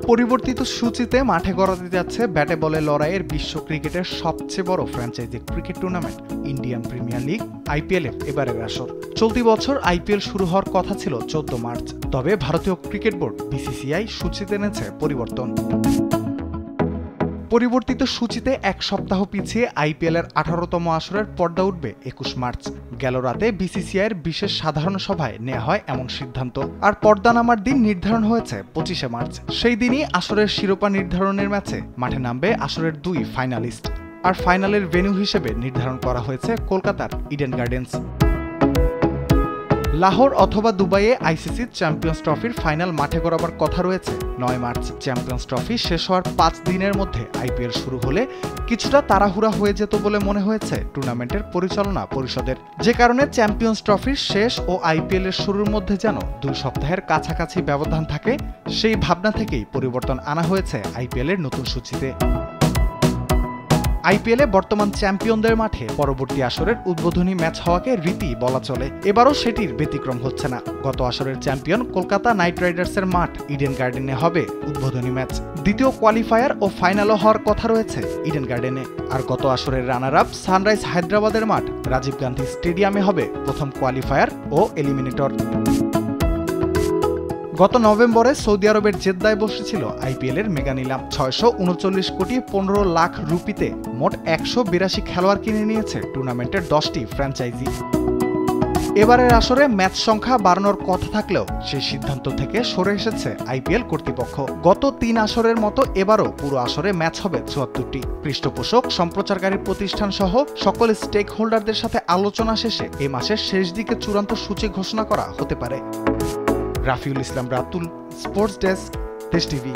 পরিবর্তিত সূচিতে মাঠে গড়াতে যাচ্ছে ব্যাটে বলে লড়াইয়ের বিশ্ব ক্রিকেটের সবচেয়ে বড় franchise cricket tournament Indian Premier League আইপিএল-এর এবারের আসর। চলতি বছর আইপিএল শুরু হওয়ার কথা ছিল 14 মার্চ, তবে ভারতীয় ক্রিকেট বোর্ড বিসিসিআই সূচিতে এনেছে পরিবর্তন। পরিবর্তিত সূচিতে এক সপ্তাহ পিছিয়ে আইপিএল-এর 18তম আসরের পর্দা উঠবে 21 মার্চ। গেল রাতে বিসিসিআইয়ের বিশেষ সাধারণ সভায় নেওয়া হয় এমন সিদ্ধান্ত, আর পর্দা নামার দিন নির্ধারণ হয়েছে 25শে মার্চ। সেই দিনই আসরের শিরোপা নির্ধারণের ম্যাচে মাঠে নামবে আসরের 2 ফাইনালিস্ট, আর ফাইনালের ভেন্যু হিসেবে নির্ধারণ করা হয়েছে কলকাতার ইডেন গার্ডেন্স। লাহোর অথবা দুবাইয়ে আইসিসি চ্যাম্পিয়ন্স ট্রফির ফাইনাল মাঠে গড়াবার কথা রয়েছে 9 মার্চ। চ্যাম্পিয়ন্স ট্রফি শেষ হওয়ার 5 দিনের মধ্যে আইপিএল শুরু হলে কিছুটা তাড়াহুড়া হয়ে যেত বলে মনে হয়েছে টুর্নামেন্টের পরিচালনা পরিষদের, যে কারণে চ্যাম্পিয়ন্স ট্রফির শেষ ও আইপিএল এর শুরুর মধ্যে যেন 2 সপ্তাহের কাছাকাছি ব্যবধান থাকে, সেই ভাবনা থেকেই পরিবর্তন আনা হয়েছে আইপিএল এর নতুন সূচিতে। আইপিএলে বর্তমান চ্যাম্পিয়নদের মাঠে পরবর্তী আসরের উদ্বোধনী ম্যাচ হওয়াকে রীতি বলা চলে। এবারও সেটির ব্যতিক্রম হচ্ছে না। গত আসরের চ্যাম্পিয়ন কলকাতা নাইট রাইডার্সের মাঠ ইডেন গার্ডেনে হবে উদ্বোধনী ম্যাচ। দ্বিতীয় কোয়ালিফায়ার ও ফাইনালও হওয়ার কথা রয়েছে ইডেন গার্ডেনে। আর গত আসরের রানার আপ সানরাইজ হায়দ্রাবাদের মাঠ রাজীব গান্ধী স্টেডিয়ামে হবে প্রথম কোয়ালিফায়ার ও এলিমিনেটর। গত নভেম্বরে সৌদি আরবের জেদ্দায় বসেছিল আইপিএল-এর মেগা নিলাম। 639 কোটি 15 লাখ রুপিতে মোট 182 খেলোয়াড় কিনে নিয়েছে টুর্নামেন্টের 10টি ফ্র্যাঞ্চাইজি। এবারের আসরে ম্যাচ সংখ্যা বাড়ানোর কথা থাকলেও সেই সিদ্ধান্ত থেকে সরে এসেছে আইপিএল কর্তৃপক্ষ। গত 3 আসরের মতো এবারও পুরো আসরে ম্যাচ হবে 74টি। পৃষ্ঠপোষক, সম্প্রচারকারী প্রতিষ্ঠান সহ সকল স্টেক হোল্ডারদের সাথে আলোচনা শেষে এই মাসের শেষ দিকে চূড়ান্ত সূচি ঘোষণা করা হতে পারে। রাফিউল ইসলাম রাতুল, স্পোর্টস ডেস্ক, দেশ টিভি।